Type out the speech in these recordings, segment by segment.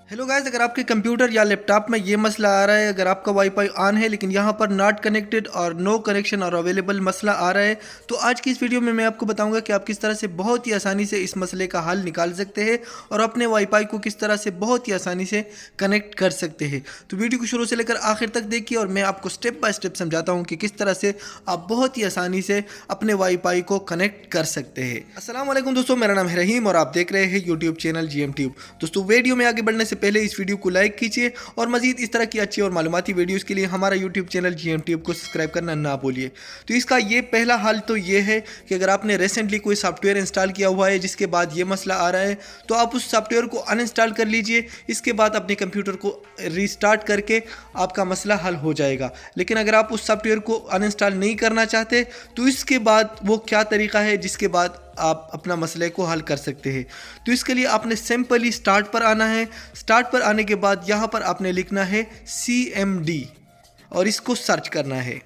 Hello guys, अगर आपके computer या लैपटॉप में ये मसला आ रहा है, अगर आपका वाईफाई ऑन है लेकिन यहाँ पर नॉट कनेक्टेड और नो कनेक्शन और अवेलेबल मसला आ रहा है, तो आज की इस वीडियो में मैं आपको बताऊंगा कि आप किस तरह से बहुत ही आसानी से इस मसले का हल निकाल सकते हैं और अपने वाईफाई को किस तरह से बहुत ही आसानी से कनेक्ट कर सकते हैं। तो वीडियो को शुरू से लेकर आखिर तक देखिए और मैं आपको स्टेप बाय स्टेप समझाता हूँ कि किस तरह से आप बहुत ही आसानी से अपने वाईफाई को कनेक्ट कर सकते हैं। अस्सलाम वालेकुम दोस्तों, मेरा नाम है रहीम और आप देख रहे हैं यूट्यूब चैनल GM ट्यूब। दोस्तों, वीडियो में आगे बढ़ने से पहले इस वीडियो को लाइक कीजिए और मजीद इस तरह की अच्छी और मालूमाती वीडियोस के लिए हमारा यूट्यूब चैनल GM ट्यूब को सब्सक्राइब करना ना भूलिए। तो इसका ये पहला हल तो ये है कि अगर आपने रिसेंटली कोई सॉफ्टवेयर इंस्टॉल किया हुआ है जिसके बाद ये मसला आ रहा है, तो आप उस सॉफ्टवेयर को अनइंस्टॉल कर लीजिए। इसके बाद अपने कंप्यूटर को रीस्टार्ट करके आपका मसला हल हो जाएगा। लेकिन अगर आप उस सॉफ्टवेयर को अनइंस्टॉल नहीं करना चाहते, तो इसके बाद वो क्या तरीका है जिसके बाद आप अपना मसले को हल कर सकते हैं। तो इसके लिए आपने सिंपली स्टार्ट पर आना है। स्टार्ट पर आने के बाद यहाँ पर आपने लिखना है CMD और इसको सर्च करना है।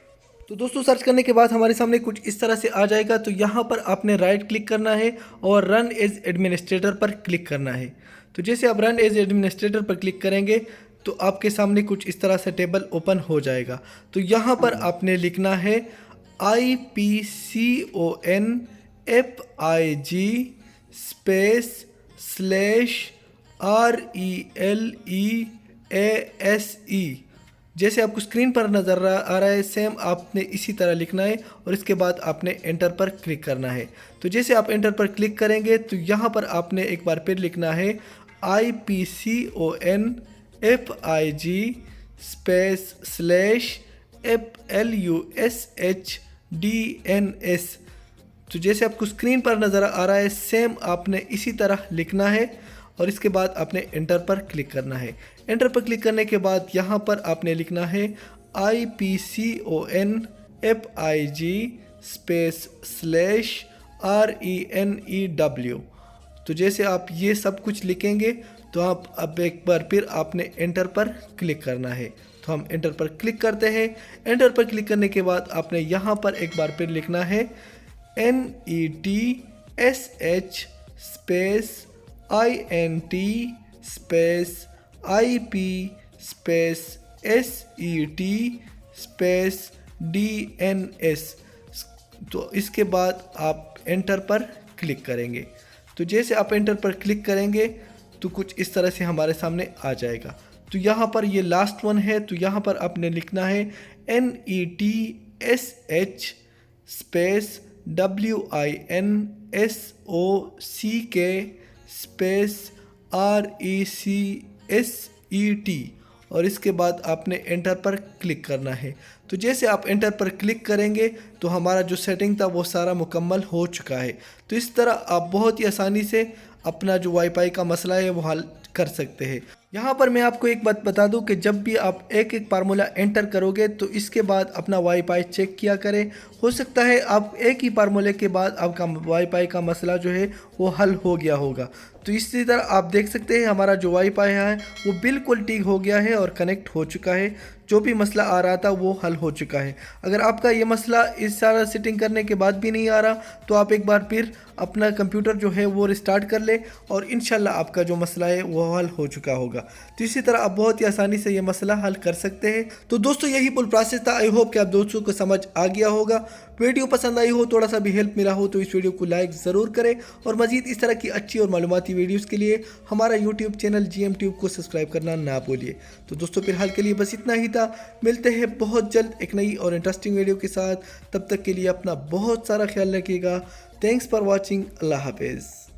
तो दोस्तों, सर्च करने के बाद हमारे सामने कुछ इस तरह से आ जाएगा। तो यहाँ पर आपने राइट क्लिक करना है और रन एज एडमिनिस्ट्रेटर पर क्लिक करना है। तो जैसे आप रन एज एडमिनिस्ट्रेटर पर क्लिक करेंगे तो आपके सामने कुछ इस तरह से टेबल ओपन हो जाएगा। तो यहाँ पर आपने लिखना है IPCONFIG /RELEASE। जैसे आपको स्क्रीन पर नज़र आ रहा है, सेम आपने इसी तरह लिखना है और इसके बाद आपने एंटर पर क्लिक करना है। तो जैसे आप एंटर पर क्लिक करेंगे तो यहाँ पर आपने एक बार फिर लिखना है IPCONFIG /FLUSHDNS। तो जैसे आपको स्क्रीन पर नज़र आ रहा है, सेम आपने इसी तरह लिखना है और इसके बाद आपने एंटर पर क्लिक करना है। एंटर पर क्लिक करने के बाद यहाँ पर आपने लिखना है IPCONFIG /RENEW। तो जैसे आप ये सब कुछ लिखेंगे तो आप अब एक बार फिर आपने एंटर पर क्लिक करना है। तो हम एंटर पर क्लिक करते हैं। एंटर पर क्लिक करने के बाद आपने यहाँ पर एक बार फिर लिखना है NETSH INT IP SET DNS। तो इसके बाद आप एंटर पर क्लिक करेंगे। तो जैसे आप एंटर पर क्लिक करेंगे तो कुछ इस तरह से हमारे सामने आ जाएगा। तो यहाँ पर ये लास्ट वन है। तो यहाँ पर आपने लिखना है NETSH WINSOCK RECSET और इसके बाद आपने एंटर पर क्लिक करना है। तो जैसे आप एंटर पर क्लिक करेंगे तो हमारा जो सेटिंग था वो सारा मुकम्मल हो चुका है। तो इस तरह आप बहुत ही आसानी से अपना जो वाईफाई का मसला है वो हल कर सकते हैं। यहाँ पर मैं आपको एक बात बता दूं कि जब भी आप एक एक फार्मूला एंटर करोगे तो इसके बाद अपना वाईफाई चेक किया करें। हो सकता है आप एक ही फार्मूले के बाद आपका वाईफाई का मसला जो है वो हल हो गया होगा। तो इसी तरह आप देख सकते हैं हमारा जो वाईफाई है वो बिल्कुल ठीक हो गया है और कनेक्ट हो चुका है। जो भी मसला आ रहा था वो हल हो चुका है। अगर आपका ये मसला इस सारा सेटिंग करने के बाद भी नहीं आ रहा तो आप एक बार फिर अपना कंप्यूटर जो है वो रिस्टार्ट कर ले और इंशाल्लाह आपका जो मसला है वो हल हो चुका होगा। तो इसी तरह आप बहुत ही आसानी से ये मसला हल कर सकते हैं। तो दोस्तों, यही फुल प्रोसेस था। आई होप कि आप दोस्तों को समझ आ गया होगा। वीडियो पसंद आई हो, थोड़ा सा भी हेल्प मिला हो तो इस वीडियो को लाइक ज़रूर करें और मज़ीद इस तरह की अच्छी और मालूमाती वीडियोज़ के लिए हमारा यूट्यूब चैनल GM ट्यूब को सब्सक्राइब करना ना भूलिए। तो दोस्तों, फिलहाल के लिए बस इतना ही था। मिलते हैं बहुत जल्द एक नई और इंटरेस्टिंग वीडियो के साथ। तब तक के लिए अपना बहुत सारा ख्याल रखिएगा। Thanks for watching. अल्लाह हाफिज़।